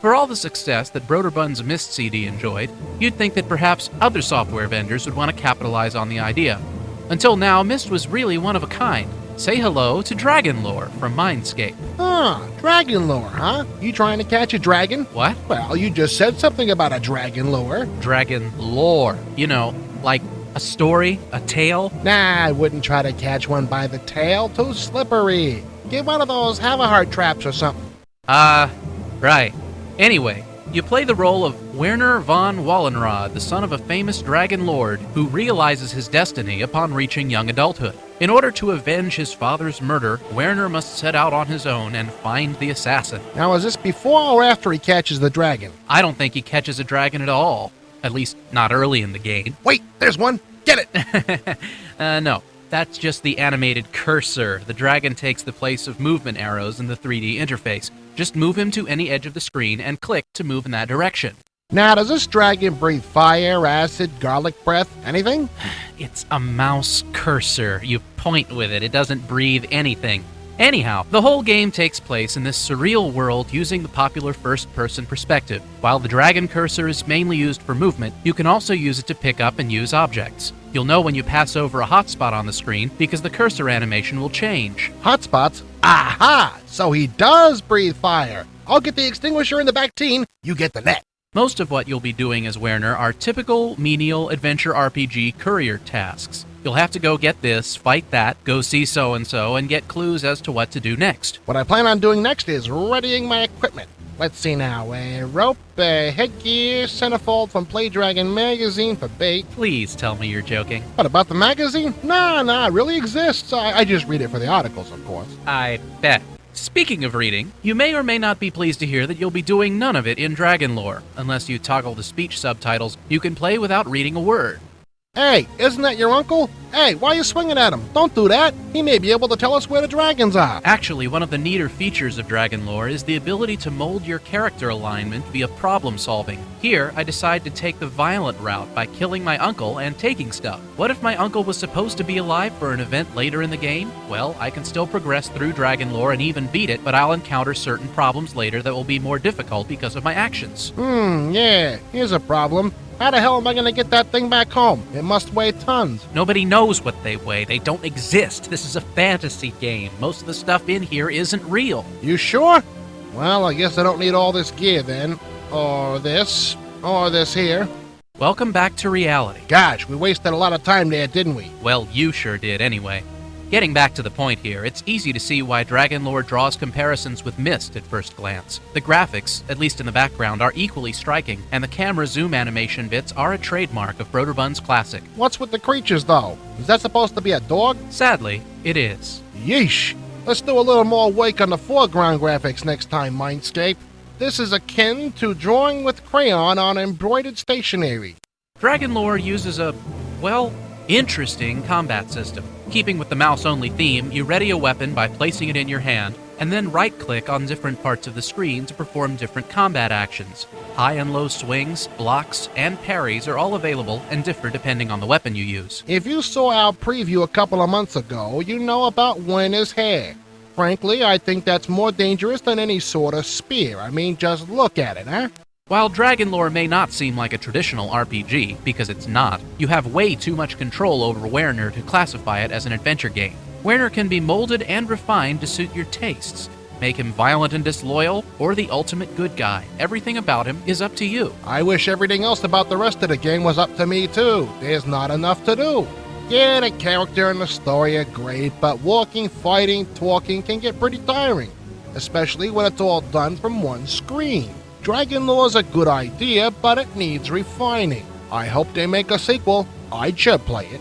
For all the success that Broderbund's Myst CD enjoyed, you'd think that perhaps other software vendors would want to capitalize on the idea. Until now, Myst was really one of a kind. Say hello to Dragon Lore from Mindscape. Dragon lore, huh? You trying to catch a dragon? What? Well, you just said something about a dragon lore. Dragon Lore. You know, like a story, a tale. Nah, I wouldn't try to catch one by the tail. Too slippery. Get one of those have-a-heart traps or something. Right. Anyway, you play the role of Werner von Wallenrod, the son of a famous dragon lord who realizes his destiny upon reaching young adulthood. In order to avenge his father's murder, Werner must set out on his own and find the assassin. Now, is this before or after he catches the dragon? I don't think he catches a dragon at all. At least, not early in the game. Wait, there's one! Get it! No. That's just the animated cursor. The dragon takes the place of movement arrows in the 3D interface. Just move him to any edge of the screen and click to move in that direction. Now, does this dragon breathe fire, acid, garlic breath, anything? It's a mouse cursor. You point with it. It doesn't breathe anything. Anyhow, the whole game takes place in this surreal world using the popular first-person perspective. While the dragon cursor is mainly used for movement, you can also use it to pick up and use objects. You'll know when you pass over a hotspot on the screen because the cursor animation will change. Hotspots? Aha! So he does breathe fire. I'll get the extinguisher in the back teen, you get the net. Most of what you'll be doing as Werner are typical menial adventure RPG courier tasks. You'll have to go get this, fight that, go see so-and-so, and get clues as to what to do next. What I plan on doing next is readying my equipment. Let's see now, a rope, headgear, centerfold from Play Dragon magazine for bait. Please tell me you're joking. What, about the magazine? Nah, it really exists. I just read it for the articles, of course. I bet. Speaking of reading, you may or may not be pleased to hear that you'll be doing none of it in Dragon Lore. Unless you toggle the speech subtitles, you can play without reading a word. Hey, isn't that your uncle? Hey, why are you swinging at him? Don't do that. He may be able to tell us where the dragons are. Actually, one of the neater features of Dragon Lore is the ability to mold your character alignment via problem solving. Here, I decide to take the violent route by killing my uncle and taking stuff. What if my uncle was supposed to be alive for an event later in the game? Well, I can still progress through Dragon Lore and even beat it, but I'll encounter certain problems later that will be more difficult because of my actions. Yeah, here's a problem. How the hell am I going to get that thing back home? It must weigh tons. Nobody knows what they weigh. They don't exist. This is a fantasy game. Most of the stuff in here isn't real. You sure? Well, I guess I don't need all this gear then. Or this here. Welcome back to reality. Gosh, we wasted a lot of time there, didn't we? Well, you sure did anyway. Getting back to the point here, it's easy to see why Dragon Lore draws comparisons with Myst at first glance. The graphics, at least in the background, are equally striking, and the camera zoom animation bits are a trademark of Broderbund's classic. What's with the creatures, though? Is that supposed to be a dog? Sadly, it is. Yeesh. Let's do a little more work on the foreground graphics next time, Mindscape. This is akin to drawing with crayon on embroidered stationery. Dragon Lore uses a, well, interesting combat system. Keeping with the mouse-only theme, you ready a weapon by placing it in your hand, and then right-click on different parts of the screen to perform different combat actions. High and low swings, blocks, and parries are all available and differ depending on the weapon you use. If you saw our preview a couple of months ago, you know about Werner's hair. Frankly, I think that's more dangerous than any sort of spear. I mean, just look at it, huh? While Dragon Lore may not seem like a traditional RPG, because it's not, you have way too much control over Werner to classify it as an adventure game. Werner can be molded and refined to suit your tastes. Make him violent and disloyal, or the ultimate good guy. Everything about him is up to you. I wish everything else about the rest of the game was up to me too. There's not enough to do. Yeah, the character and the story are great, but walking, fighting, talking can get pretty tiring, especially when it's all done from one screen. Dragon Lore's a good idea, but it needs refining. I hope they make a sequel. I'd sure play it.